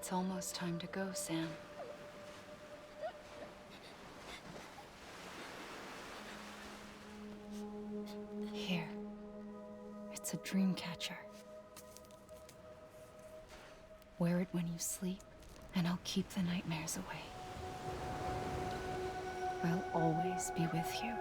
It's almost time to go, Sam. Here. It's a dream catcher. Wear it when you sleep, and I'll keep the nightmares away. I'll always be with you.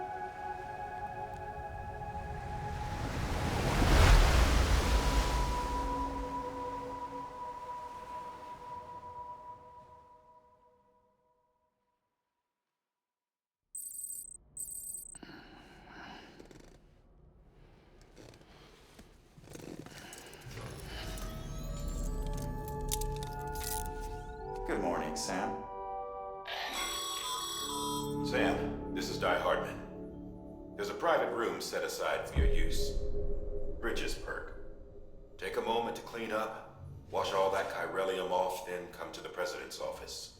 Good morning, Sam. Sam, this is Die-Hardman. There's a private room set aside for your use. Bridges perk. Take a moment to clean up, wash all that chiralium off, then come to the President's office.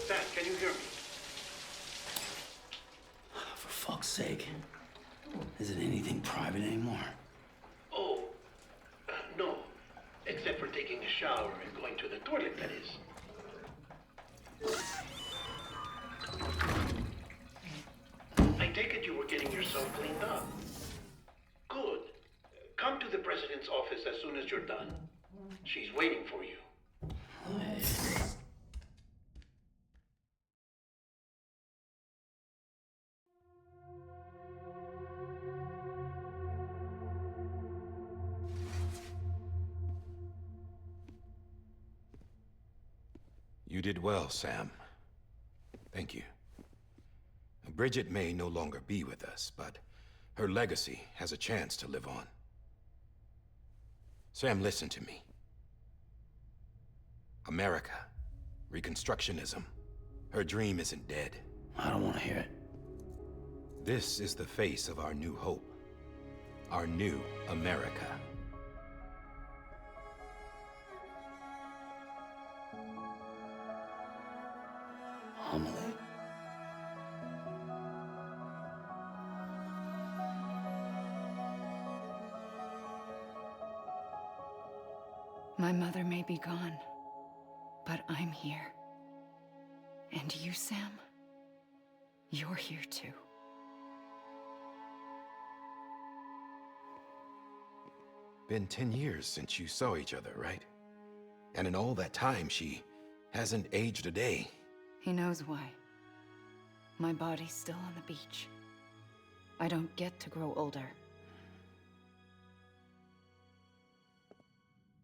Sam, can you hear me? For fuck's sake. Isn't anything private anymore? Oh, no. Except for taking a shower and going to the toilet, that is. I take it you were getting yourself cleaned up. Good. Come to the President's office as soon as you're done. She's waiting for you. You did well, Sam. Thank you. Bridget may no longer be with us, but her legacy has a chance to live on. Sam, listen to me. America, Reconstructionism, her dream isn't dead. I don't want to hear it. This is the face of our new hope. Our new America. Amelie? My mother may be gone, but I'm here. And you, Sam? You're here too. Been 10 years since you saw each other, right? And in all that time, she hasn't aged a day. He knows why. My body's still on the beach. I don't get to grow older.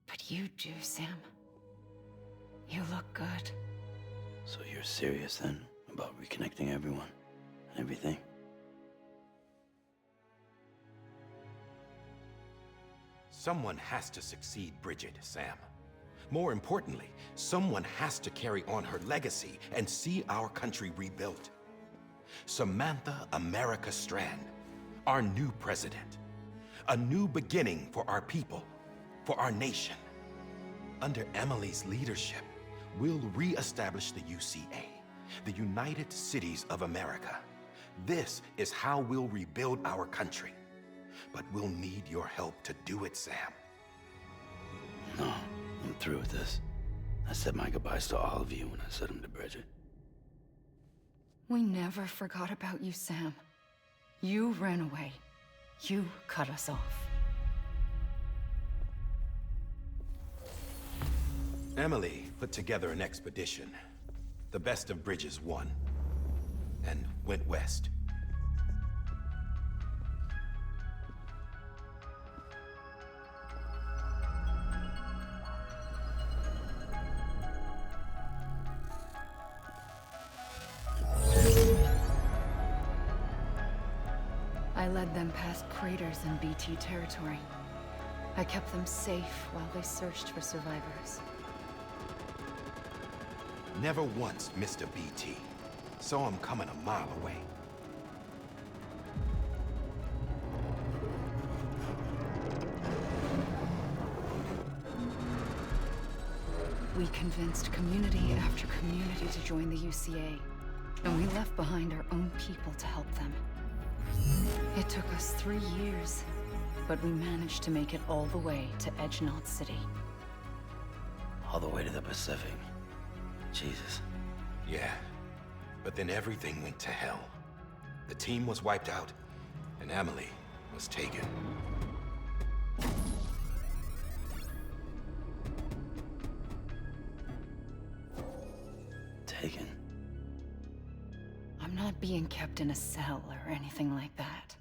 But you do, Sam. You look good. So you're serious then about reconnecting everyone and everything? Someone has to succeed Bridget, Sam. More importantly, someone has to carry on her legacy and see our country rebuilt. Samantha America Strand, our new president. A new beginning for our people, for our nation. Under Amelie's leadership, we'll re-establish the UCA, the United Cities of America. This is how we'll rebuild our country. But we'll need your help to do it, Sam. No, I'm through with this. I said my goodbyes to all of you when I said them to Bridget. We never forgot about you, Sam. You ran away. You cut us off. Amelie put together an expedition. The best of Bridges won, and went west. I led them past craters in BT territory. I kept them safe while they searched for survivors. Never once missed a BT. Saw him coming a mile away. We convinced community after community to join the UCA, and we left behind our own people to help them. It took us 3 years, but we managed to make it all the way to Edge-Knot City. All the way to the Pacific. Jesus. Yeah, but then everything went to hell. The team was wiped out, and Amelie was taken. Taken? I'm not being kept in a cell or anything like that.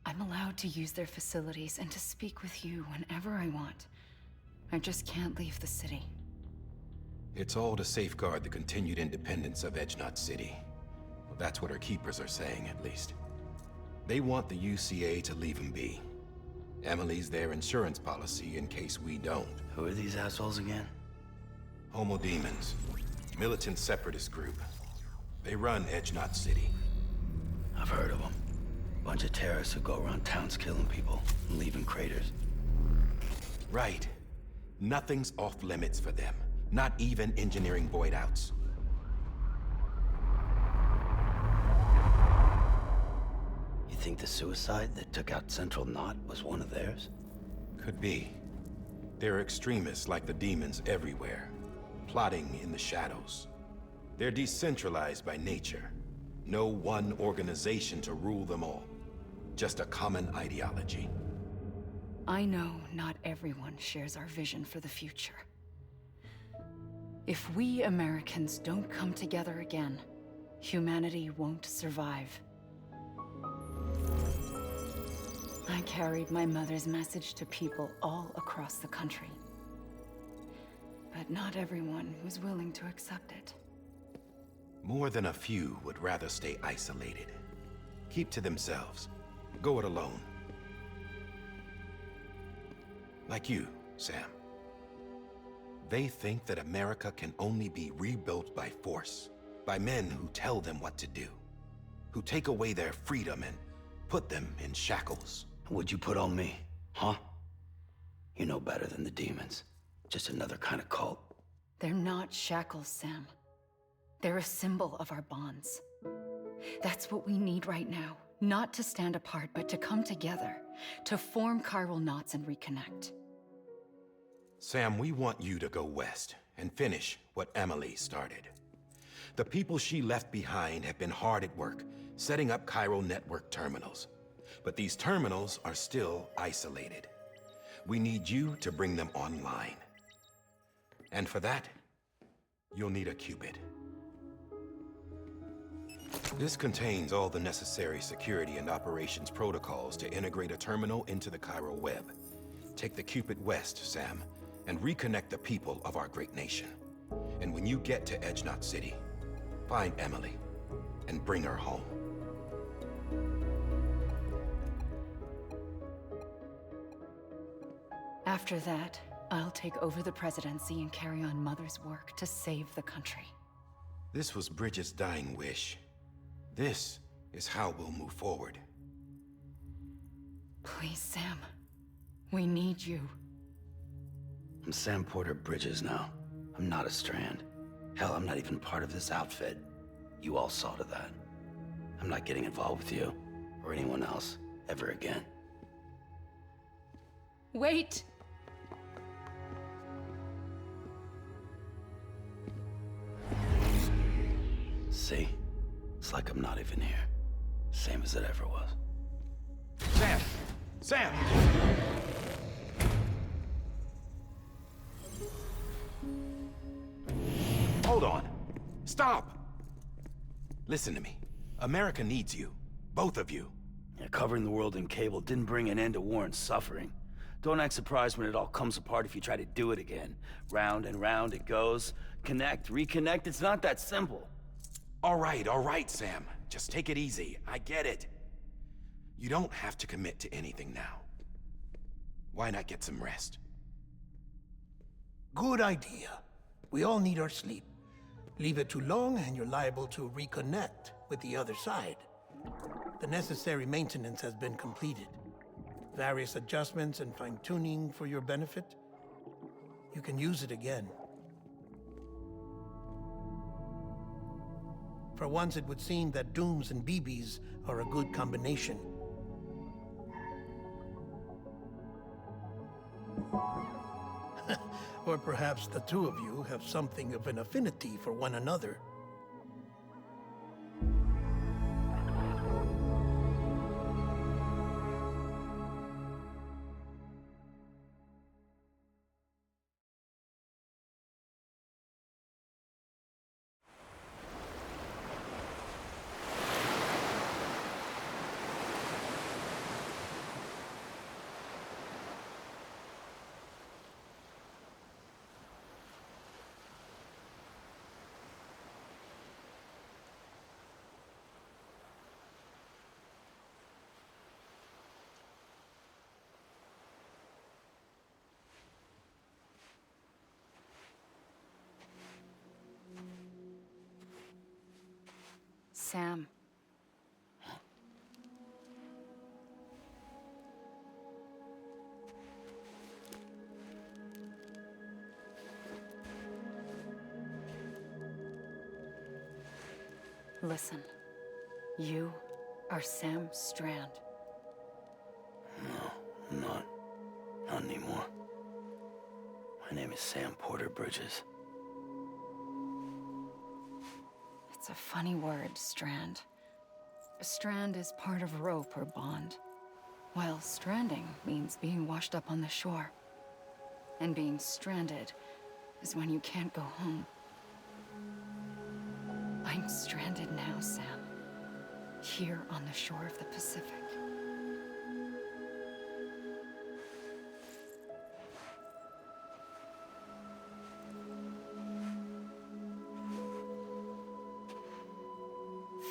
I'm allowed to use their facilities and to speak with you whenever I want. I just can't leave the city. It's all to safeguard the continued independence of Edge-Knot City. Well, that's what our keepers are saying, at least. They want the UCA to leave him be. Amelie's their insurance policy in case we don't. Who are these assholes again? Homo Demons. Militant separatist group. They run Edge-Knot City. I've heard of them. Bunch of terrorists who go around towns killing people and leaving craters. Right. Nothing's off limits for them. Not even engineering void outs. You think the suicide that took out Central Knot was one of theirs? Could be. There are extremists like the demons everywhere, plotting in the shadows. They're decentralized by nature. No one organization to rule them all. Just a common ideology. I know not everyone shares our vision for the future. If we Americans don't come together again, humanity won't survive. I carried my mother's message to people all across the country. But not everyone was willing to accept it. More than a few would rather stay isolated. Keep to themselves. Go it alone. Like you, Sam. They think that America can only be rebuilt by force, by men who tell them what to do, who take away their freedom and put them in shackles. What'd you put on me, huh? You know better than the demons. Just another kind of cult. They're not shackles, Sam. They're a symbol of our bonds. That's what we need right now. Not to stand apart, but to come together, to form chiral knots and reconnect. Sam, we want you to go west and finish what Amelie started. The people she left behind have been hard at work, setting up chiral network terminals. But these terminals are still isolated. We need you to bring them online. And for that, you'll need a Cupid. This contains all the necessary security and operations protocols to integrate a terminal into the chiral web. Take the Cupid west, Sam, and reconnect the people of our great nation. And when you get to Edge Knot City, find Amelie and bring her home. After that, I'll take over the presidency and carry on Mother's work to save the country. This was Bridget's dying wish. This is how we'll move forward. Please, Sam. We need you. I'm Sam Porter Bridges now. I'm not a Strand. Hell, I'm not even part of this outfit. You all saw to that. I'm not getting involved with you, or anyone else, ever again. Wait! See? It's like I'm not even here. Same as it ever was. Sam! Sam! Hold on. Stop! Listen to me. America needs you. Both of you. Yeah, covering the world in cable didn't bring an end to war and suffering. Don't act surprised when it all comes apart if you try to do it again. Round and round it goes. Connect, reconnect, it's not that simple. All right, Sam. Just take it easy. I get it. You don't have to commit to anything now. Why not get some rest? Good idea. We all need our sleep. Leave it too long and you're liable to reconnect with the other side. The necessary maintenance has been completed. Various adjustments and fine-tuning for your benefit. You can use it again. For once, it would seem that Dooms and BBs are a good combination. Or perhaps the two of you have something of an affinity for one another. Sam. Listen. You are Sam Strand. No, I'm not. Not anymore. My name is Sam Porter Bridges. It's a funny word, Strand. A strand is part of rope or bond, while stranding means being washed up on the shore. And being stranded is when you can't go home. I'm stranded now, Sam. Here on the shore of the Pacific.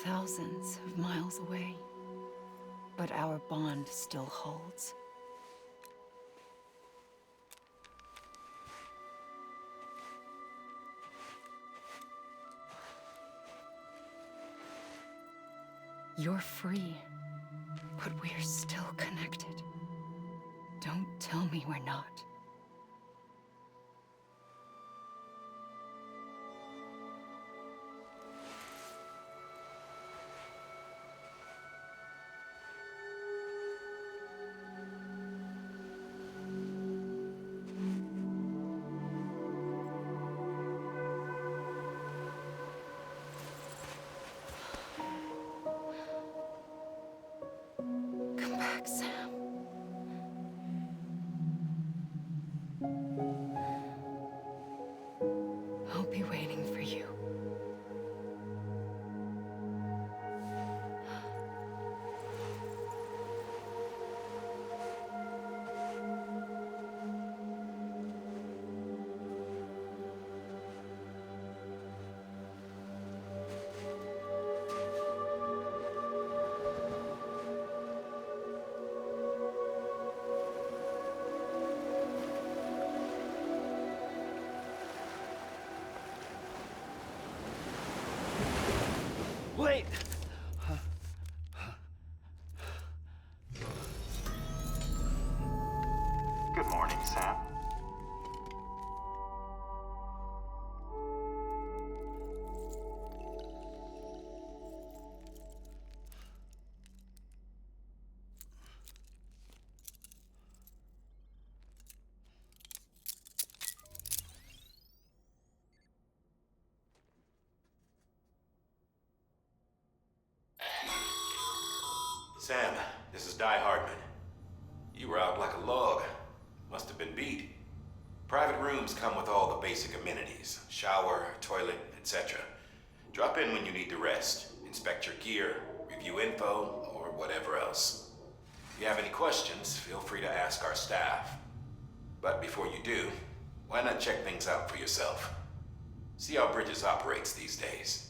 Thousands of miles away, but our bond still holds. You're free, but we're still connected. Don't tell me we're not. wait! Good morning, Sam. Sam, this is Die-Hardman. You were out like a log. Must have been beat. Private rooms come with all the basic amenities. Shower, toilet, etc. Drop in when you need to rest. Inspect your gear, review info, or whatever else. If you have any questions, feel free to ask our staff. But before you do, why not check things out for yourself? See how Bridges operates these days.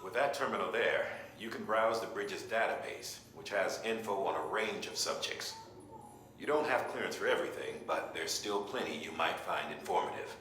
With that terminal there, you can browse the Bridges database, which has info on a range of subjects. You don't have clearance for everything, but there's still plenty you might find informative.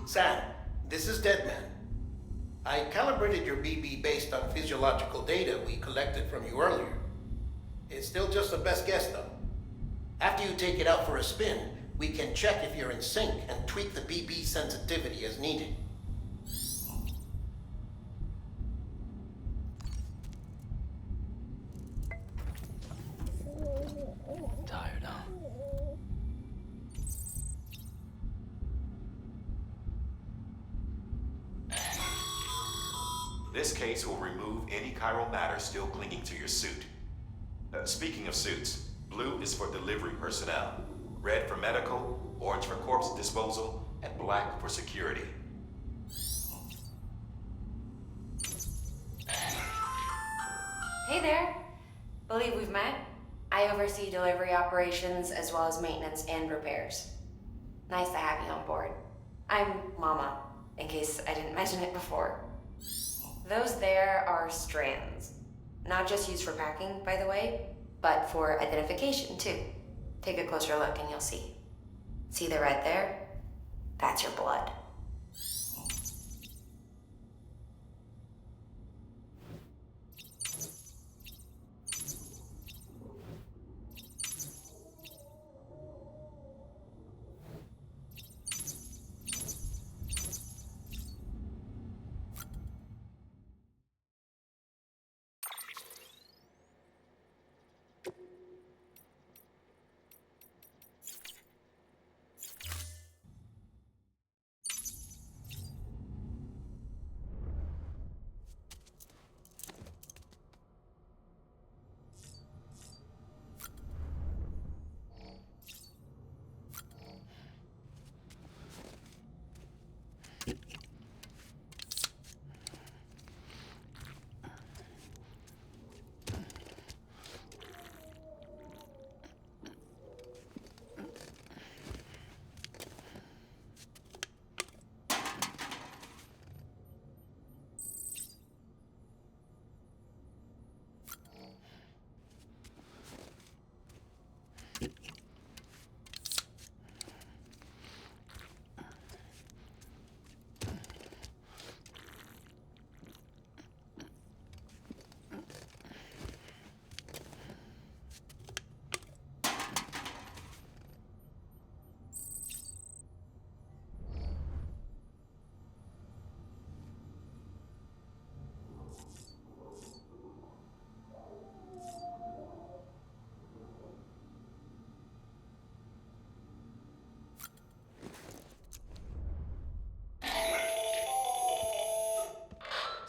Sam, this is Deadman. I calibrated your BB based on physiological data we collected from you earlier. It's still just a best guess, though. After you take it out for a spin, we can check if you're in sync and tweak the BB sensitivity as needed. Tired, huh? This case will remove any chiral matter still clinging to your suit. Speaking of suits, blue is for delivery personnel, red for medical, orange for corpse disposal, and black for security. Hey there. Believe we've met. I oversee delivery operations as well as maintenance and repairs. Nice to have you on board. I'm Mama, in case I didn't mention it before. Those there are strands. Not just used for packing, by the way, but for identification too. Take a closer look and you'll see. See the red there? That's your blood.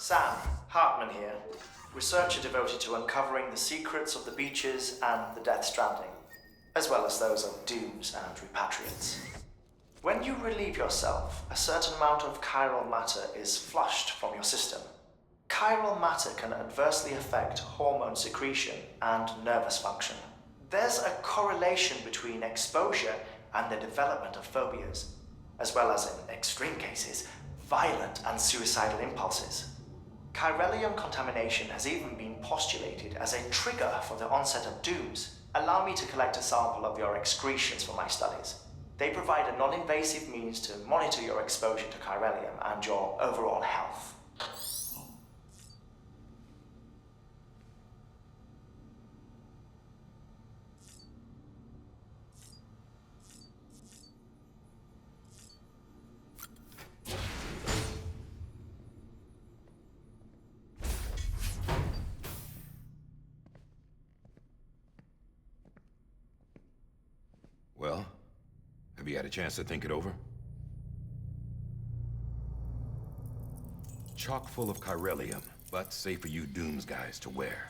Sam, Hartman here, researcher devoted to uncovering the secrets of the beaches and the Death Stranding, as well as those of dooms and repatriates. When you relieve yourself, a certain amount of chiral matter is flushed from your system. Chiral matter can adversely affect hormone secretion and nervous function. There's a correlation between exposure and the development of phobias, as well as, in extreme cases, violent and suicidal impulses. Chiralium contamination has even been postulated as a trigger for the onset of dooms. Allow me to collect a sample of your excretions for my studies. They provide a non-invasive means to monitor your exposure to chiralium and your overall health. Well, have you had a chance to think it over? Chock full of chiralium, but safe for you Dooms guys to wear.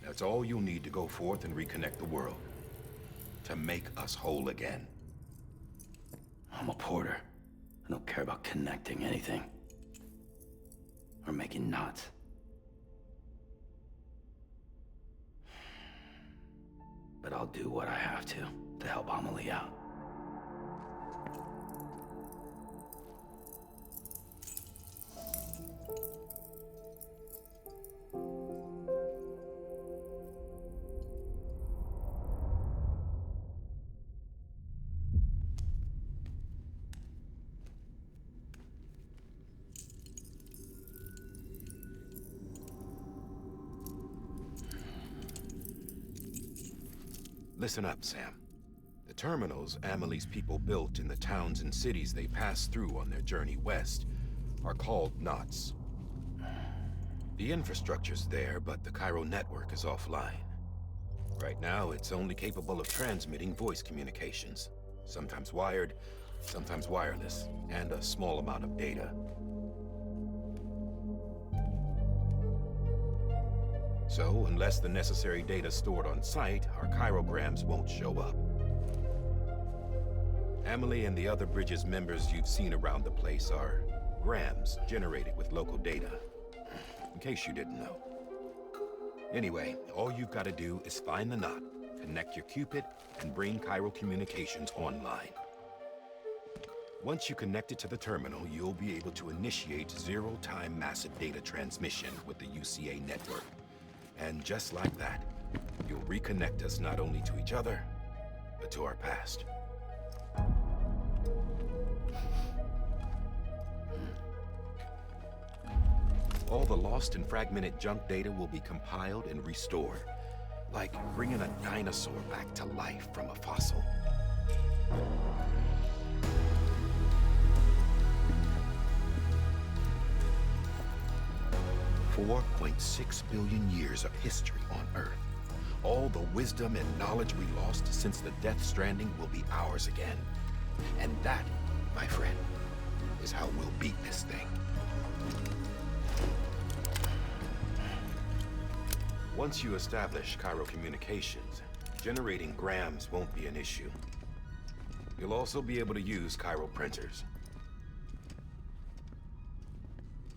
That's all you'll need to go forth and reconnect the world. To make us whole again. I'm a porter. I don't care about connecting anything. Or making knots. But I'll do what I have to help Amelie out. Listen up, Sam. The terminals Amelie's people built in the towns and cities they passed through on their journey west are called knots. The infrastructure's there, but the Cairo network is offline. Right now, it's only capable of transmitting voice communications. Sometimes wired, sometimes wireless, and a small amount of data. So, unless the necessary data's stored on site, our chirograms won't show up. Amelie and the other Bridges members you've seen around the place are grams generated with local data. In case you didn't know. Anyway, all you've got to do is find the knot, connect your Cupid, and bring Cairo communications online. Once you connect it to the terminal, you'll be able to initiate zero-time massive data transmission with the UCA network. And just like that, you'll reconnect us not only to each other, but to our past. All the lost and fragmented junk data will be compiled and restored, like bringing a dinosaur back to life from a fossil. 4.6 billion years of history on Earth. All the wisdom and knowledge we lost since the Death Stranding will be ours again. And that, my friend, is how we'll beat this thing. Once you establish Cairo communications, generating grams won't be an issue. You'll also be able to use Cairo printers.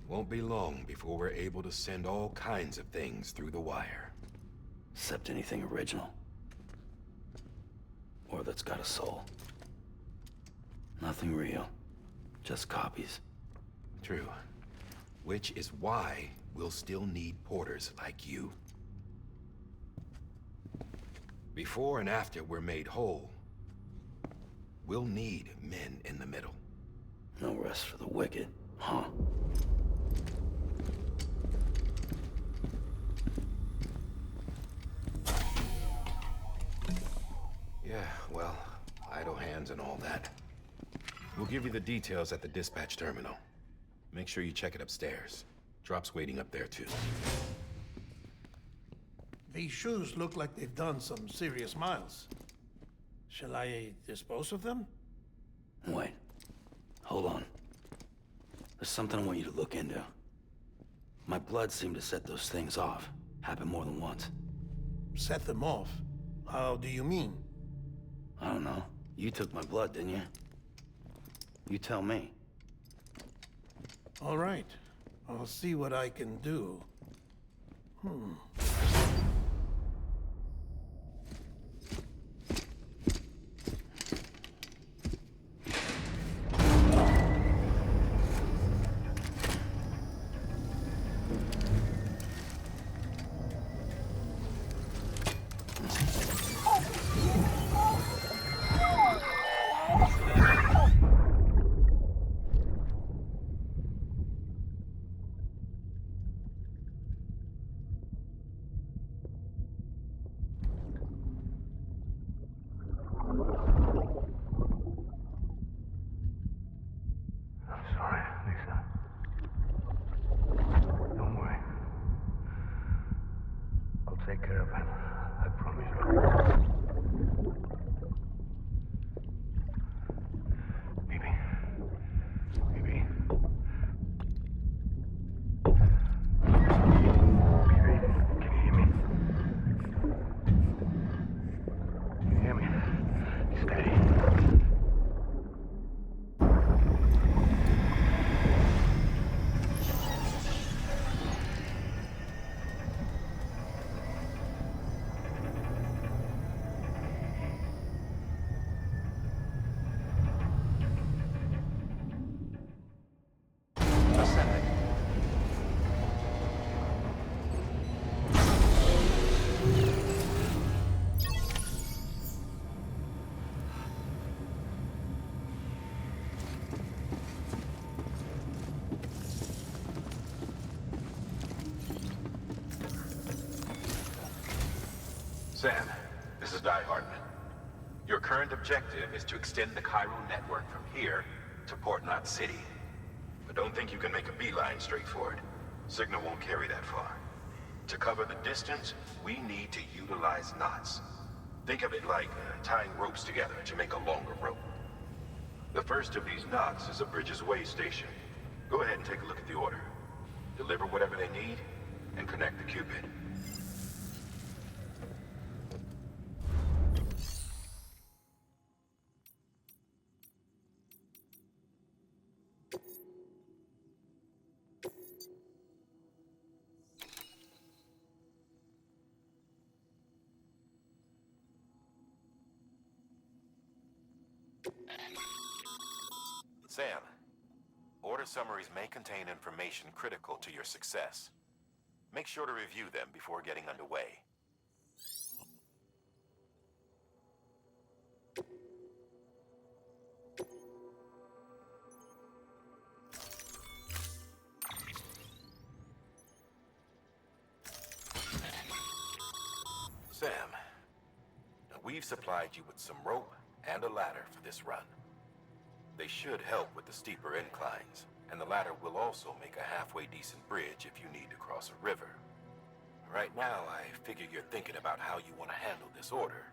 Won't be long before we're able to send all kinds of things through the wire. Except anything original. Or that's got a soul. Nothing real. Just copies. True. Which is why we'll still need porters like you. Before and after we're made whole, we'll need men in the middle. No rest for the wicked, huh? Yeah, well, idle hands and all that. We'll give you the details at the dispatch terminal. Make sure you check it upstairs. Drop's waiting up there, too. These shoes look like they've done some serious miles. Shall I dispose of them? Wait. Hold on. There's something I want you to look into. My blood seemed to set those things off. Happened more than once. Set them off? How do you mean? I don't know. You took my blood, didn't you? You tell me. All right. I'll see what I can do. Take care of him. I promise you. Baby. Baby. Baby, can you hear me? Can you hear me? Steady. Sam, this is Die-Hardman. Your current objective is to extend the Cairo network from here to Port Knot City. But don't think you can make a beeline straight for it. Signal won't carry that far. To cover the distance, we need to utilize knots. Think of it like tying ropes together to make a longer rope. The first of these knots is a Bridges waystation. Go ahead and take a look at the order. Deliver whatever they need, and connect the Cupid. Sam, order summaries may contain information critical to your success. Make sure to review them before getting underway. Sam, we've supplied you with some rope and a ladder for this run. They should help with the steeper inclines, and the ladder will also make a halfway decent bridge if you need to cross a river. Right now, I figure you're thinking about how you want to handle this order.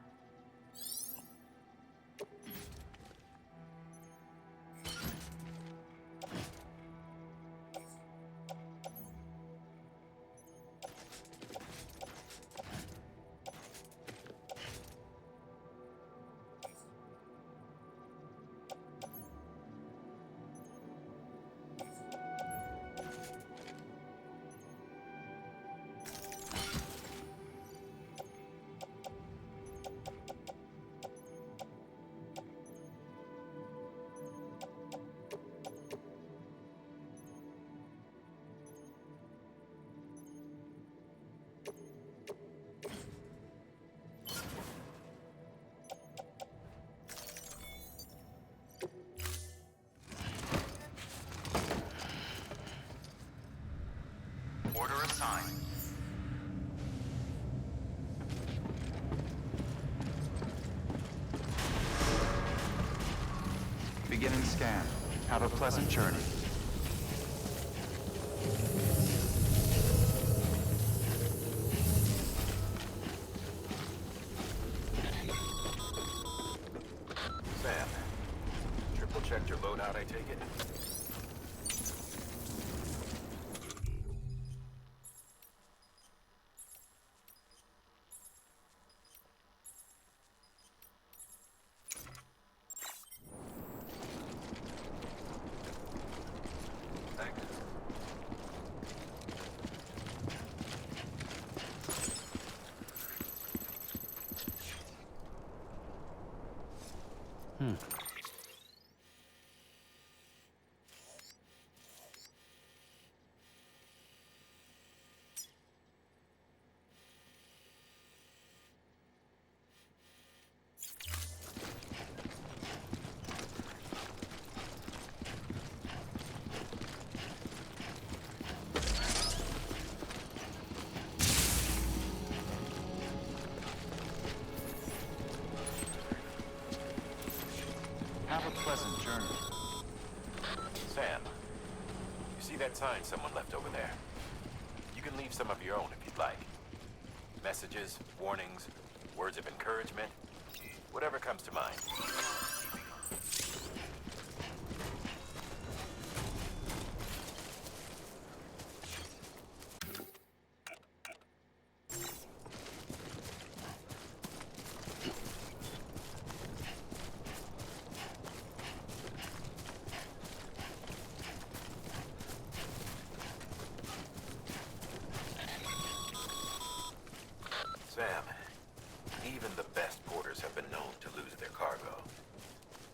Order assigned. Beginning scan. Have a pleasant journey. Sam, triple checked your loadout, I take it? Have a pleasant journey. Sam, you see that sign someone left over there? You can leave some of your own if you'd like. Messages, warnings, words of encouragement, whatever comes to mind. Sam, even the best porters have been known to lose their cargo.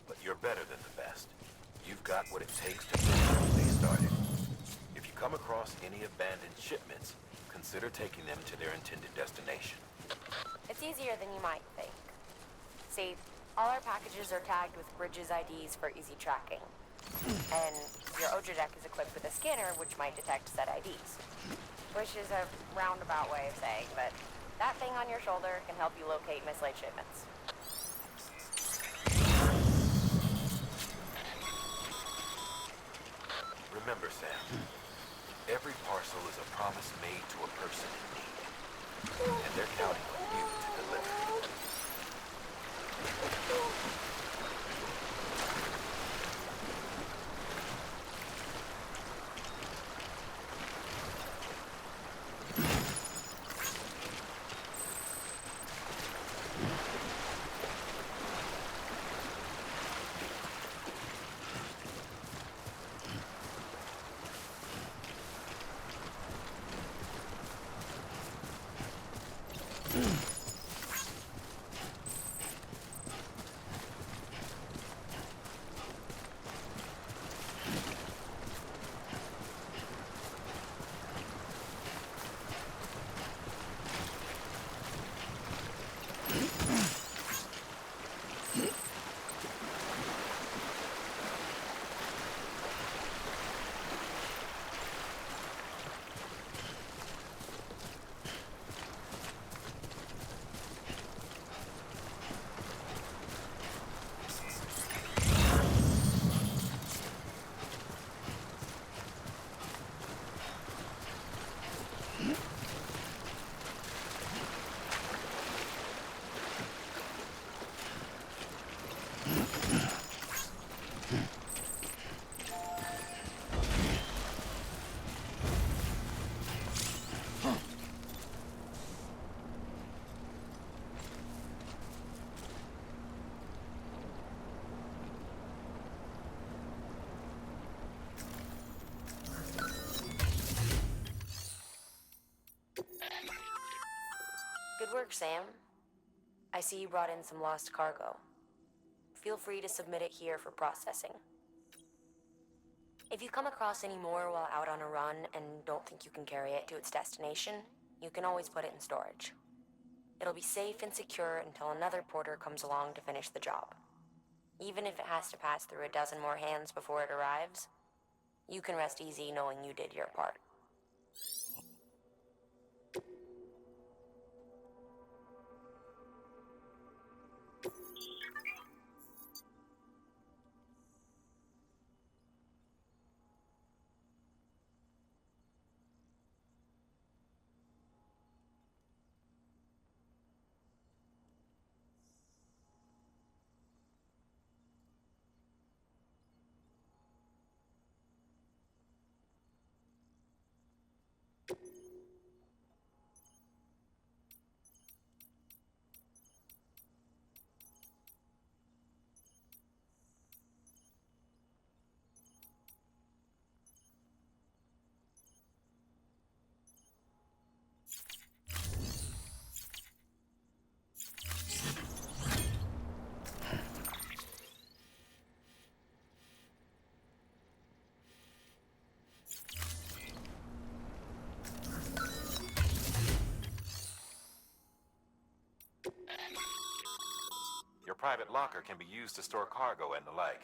But you're better than the best. You've got what it takes to finish what they started. If you come across any abandoned shipments, consider taking them to their intended destination. It's easier than you might think. See, all our packages are tagged with Bridges IDs for easy tracking. And your OJ deck is equipped with a scanner which might detect said IDs. Which is a roundabout way of saying, but that thing on your shoulder can help you locate mislaid shipments. Remember, Sam, every parcel is a promise made to a person in need. And they're counting on you to deliver. Good work, Sam. I see you brought in some lost cargo. Feel free to submit it here for processing. If you come across any more while out on a run and don't think you can carry it to its destination, you can always put it in storage. It'll be safe and secure until another porter comes along to finish the job. Even if it has to pass through a dozen more hands before it arrives, you can rest easy knowing you did your part. Your private locker can be used to store cargo and the like.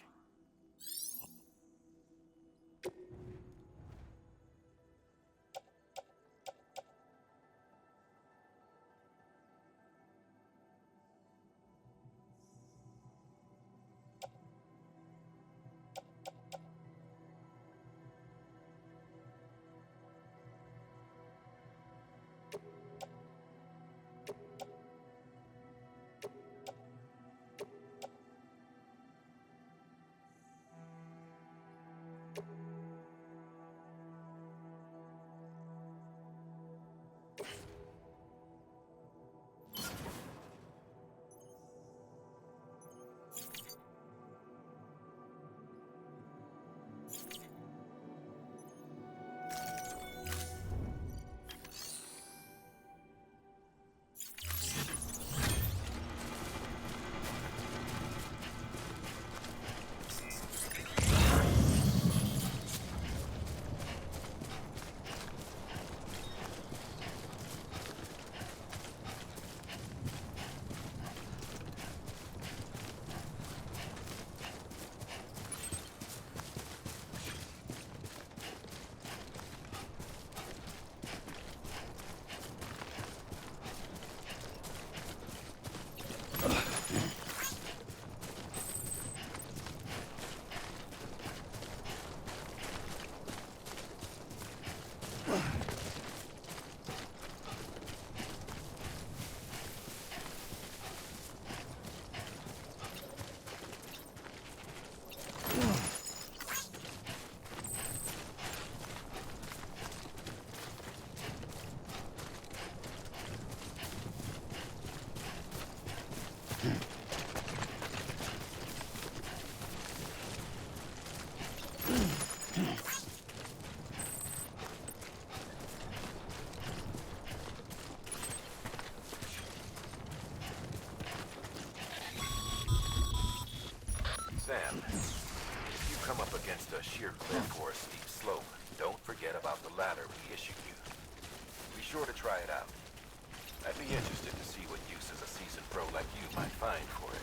Sam, if you come up against a sheer cliff or a steep slope, don't forget about the ladder we issued you. Be sure to try it out. I'd be interested to see what uses a seasoned pro like you might find for it.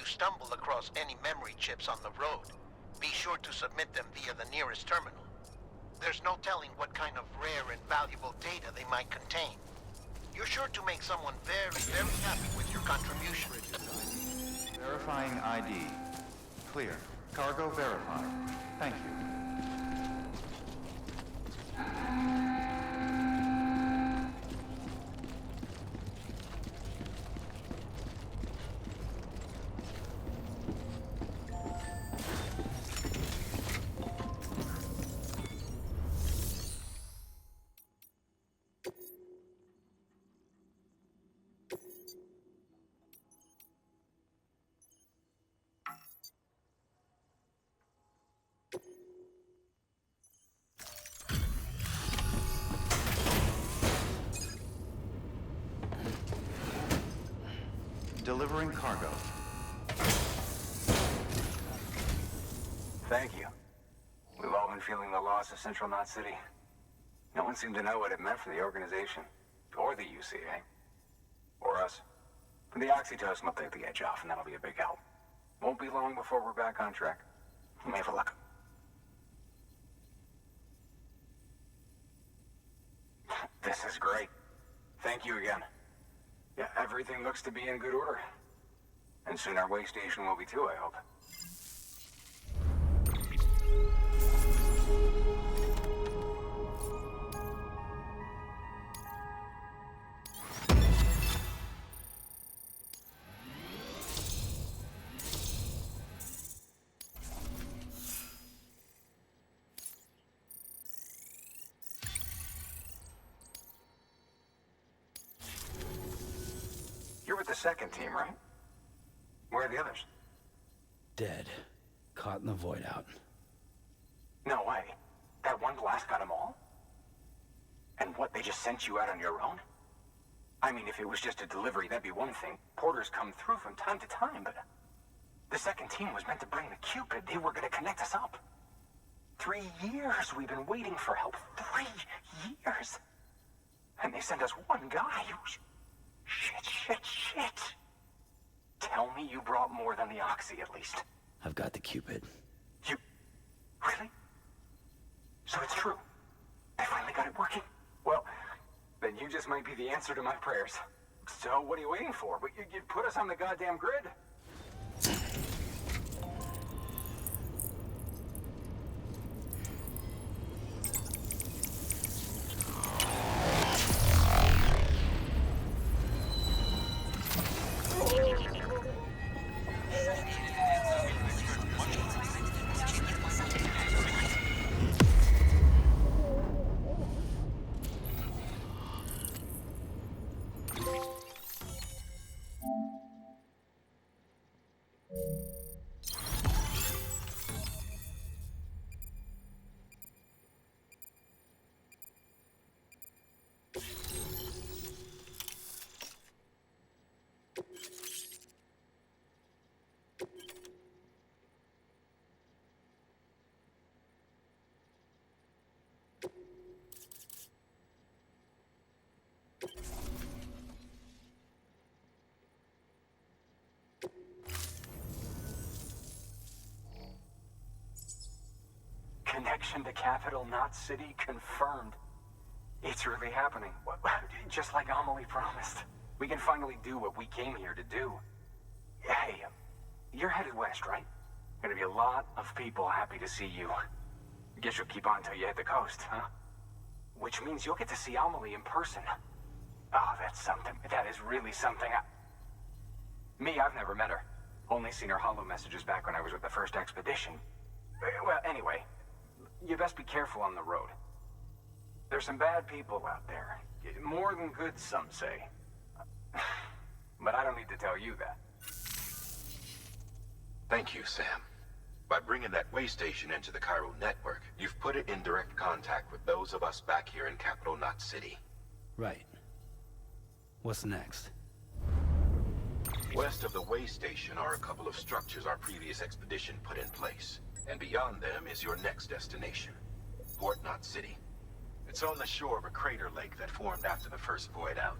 Stumble across any memory chips on the road, be sure to submit them via the nearest terminal. There's no telling what kind of rare and valuable data they might contain. You're sure to make someone very, very happy with your contribution. Verifying ID. Clear. Cargo verified. Thank you. Delivering cargo. Thank you. We've all been feeling the loss of Central Knot City. No one seemed to know what it meant for the organization, or the UCA, or us. But the oxytocin will take the edge off, and that'll be a big help. Won't be long before we're back on track. You may have a look. This is great. Thank you again. Yeah, everything looks to be in good order. And soon our waystation will be too, I hope. You're with the second team, right? Where are the others? Dead. Caught in the void out. No way. That one blast got them all? And what, they just sent you out on your own? I mean, if it was just a delivery, that'd be one thing. Porters come through from time to time, but... The second team was meant to bring the Cupid. They were gonna connect us up. 3 years we've been waiting for help. 3 years! And they sent us one guy who's... Shit. Tell me you brought more than the Oxy, at least. I've got the Cupid. You... Really? So it's true. They finally got it working. Well, then you just might be the answer to my prayers. So what are you waiting for? You put us on the goddamn grid. Connection to Capital Knot City confirmed. It's really happening. Just like Amelie promised. We can finally do what we came here to do. Hey, you're headed west, right? Gonna be a lot of people happy to see you. Guess you'll keep on until you hit the coast, huh? Which means you'll get to see Amelie in person. Oh, that's something. That is really something. Me, I've never met her. Only seen her holo messages back when I was with the first expedition. Well, anyway, you best be careful on the road. There's some bad people out there. More than good, some say. But I don't need to tell you that. Thank you, Sam. By bringing that waystation into the Cairo network, you've put it in direct contact with those of us back here in Capital Knot City. Right. What's next? West of the waystation are a couple of structures our previous expedition put in place. And beyond them is your next destination, Port Knot City. It's on the shore of a crater lake that formed after the first void out.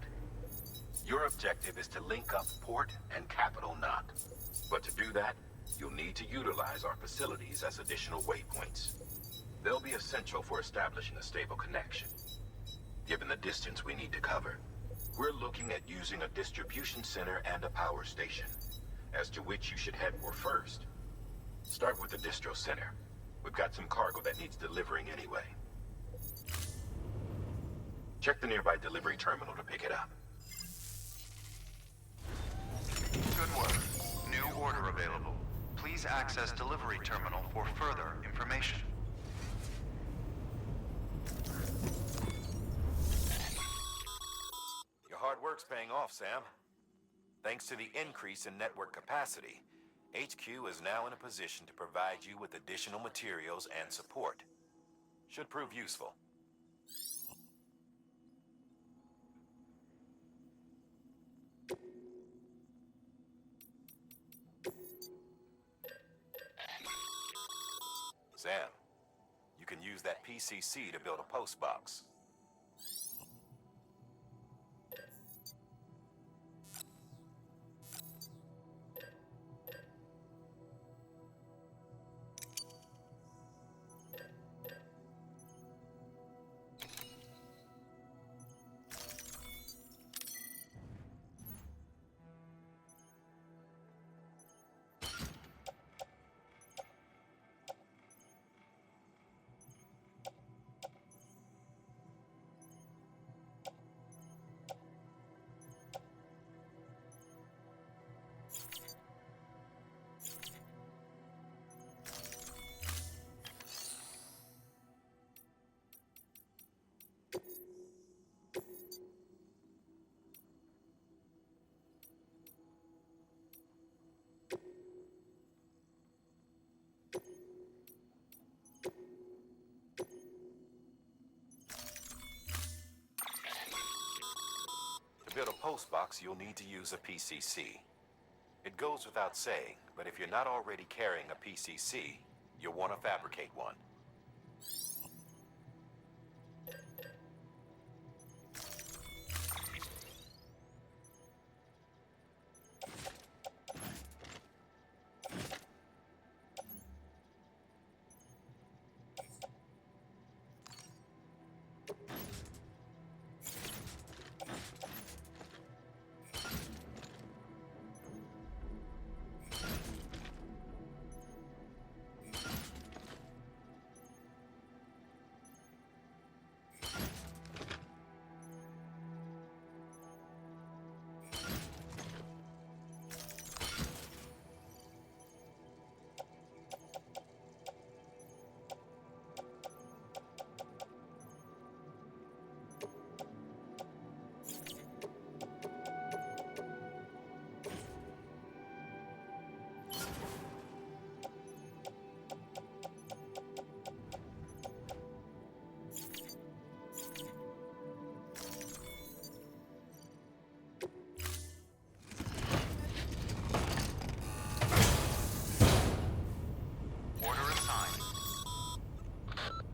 Your objective is to link up Port and Capital Knot. But to do that, you'll need to utilize our facilities as additional waypoints. They'll be essential for establishing a stable connection. Given the distance we need to cover, we're looking at using a distribution center and a power station, as to which you should head for first. Start with the distro center. We've got some cargo that needs delivering anyway. Check the nearby delivery terminal to pick it up. Good work. New order available. Please access delivery terminal for further information. Your hard work's paying off, Sam. Thanks to the increase in network capacity, HQ is now in a position to provide you with additional materials and support. Should prove useful. Sam, you can use that PCC to build a post box. To build a post box, you'll need to use a PCC. It goes without saying, but if you're not already carrying a PCC, you'll want to fabricate one.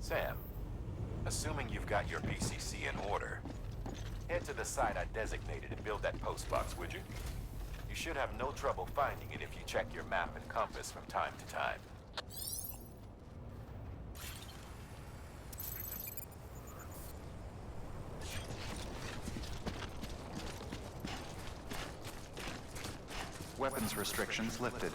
Sam, assuming you've got your PCC in order, head to the site I designated and build that post box, would you? You should have no trouble finding it if you check your map and compass from time to time. Weapons restrictions lifted.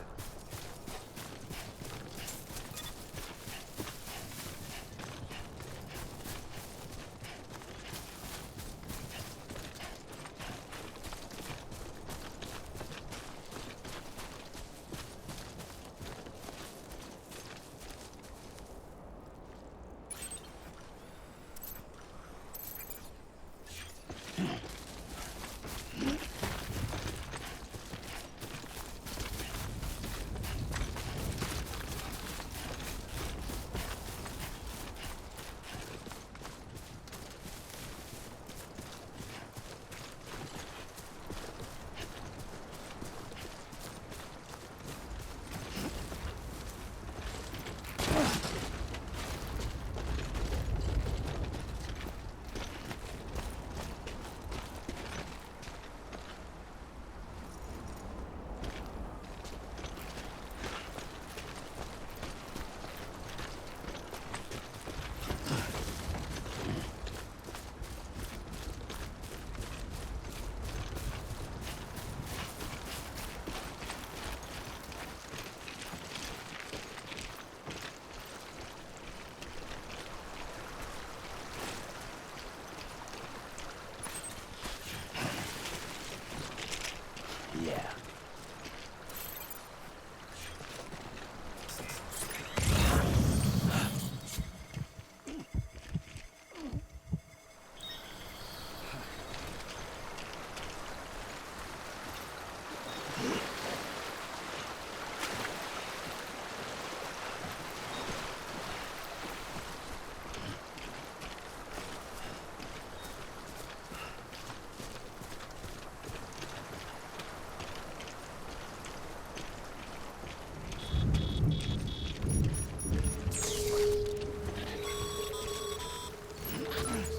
Yeah.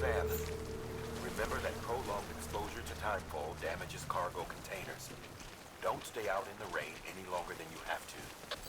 Sam, remember that prolonged exposure to timefall damages cargo containers. Don't stay out in the rain any longer than you have to.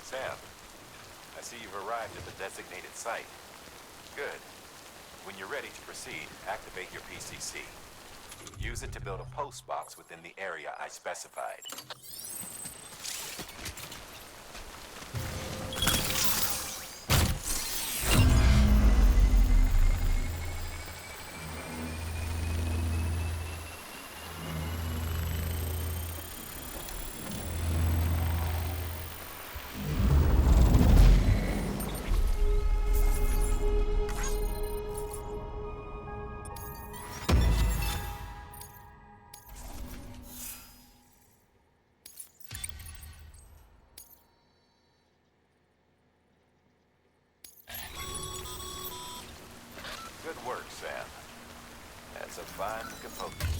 Sam, I see you've arrived at the designated site. Good. When you're ready to proceed, activate your PCC. Use it to build a post box within the area I specified. Good work, Sam. That's a fine looking post.